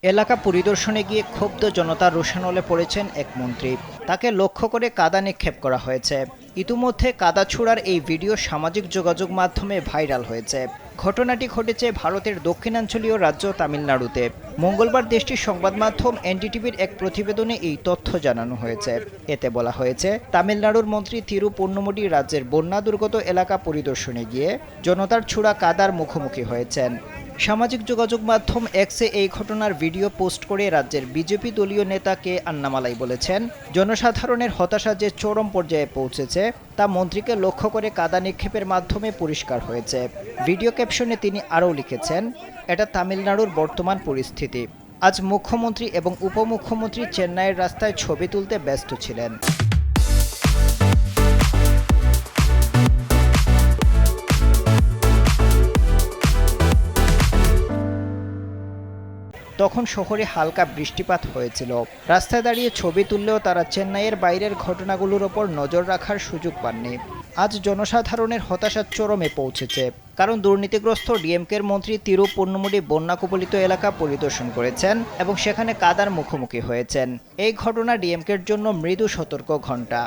এলাকা পরিদর্শনে গিয়ে ক্ষুব্ধ জনতার রোষানলে পড়েছেন এক মন্ত্রী। তাকে লক্ষ্য করে কাদা নিক্ষেপ করা হয়েছে। ইতিমধ্যে কাদা ছোড়ার এই ভিডিও সামাজিক যোগাযোগ মাধ্যমে ভাইরাল হয়েছে। ঘটনাটি ঘটেছে ভারতের দক্ষিণাঞ্চলীয় রাজ্য তামিলনাড়ুতে। মঙ্গলবার দেশটির সংবাদ মাধ্যম এনডিটিভির এক প্রতিবেদনে এই তথ্য জানানো হয়েছে। এতে বলা হয়েছে, তামিলনাড়ুর মন্ত্রী থিরু পূর্ণমুডি রাজ্যের বন্যা দুর্গত এলাকা পরিদর্শনে গিয়ে জনতার ছোড়া কাদার মুখোমুখি হয়েছেন। সামাজিক যোগাযোগ মাধ্যম এক্সে এই ঘটনার ভিডিও পোস্ট করে রাজ্যের বিজেপি দলীয় নেতা কে আন্নামালাই বলেছেন, জনসাধারণের হতাশা যে চরম পর্যায়ে পৌঁছেছে তা মন্ত্রীকে লক্ষ্য করে কাদা নিক্ষেপের মাধ্যমে পরিষ্কার হয়েছে। ভিডিও ক্যাপশনে তিনি আরও লিখেছেন, এটা তামিলনাড়ুর বর্তমান পরিস্থিতি। আজ মুখ্যমন্ত্রী এবং উপমুখ্যমন্ত্রী চেন্নাইয়ের রাস্তায় ছবি তুলতে ব্যস্ত ছিলেন। তখন শহরে হালকা বৃষ্টিপাত হয়েছিল। রাস্তায় দাঁড়িয়ে ছবি তুললেও তারা চেন্নাইয়ের বাইরের ঘটনাগুলোর ওপর নজর রাখার সুযোগ পাননি। আজ জনসাধারণের হতাশা চরমে পৌঁছেছে, কারণ দুর্নীতিগ্রস্ত ডিএমকের মন্ত্রী তিরু পূর্ণমুডি বন্যা কবলিত এলাকা পরিদর্শন করেছেন এবং সেখানে কাদার মুখোমুখি হয়েছেন। এই ঘটনা ডিএমকের জন্য মৃদু সতর্ক ঘণ্টা।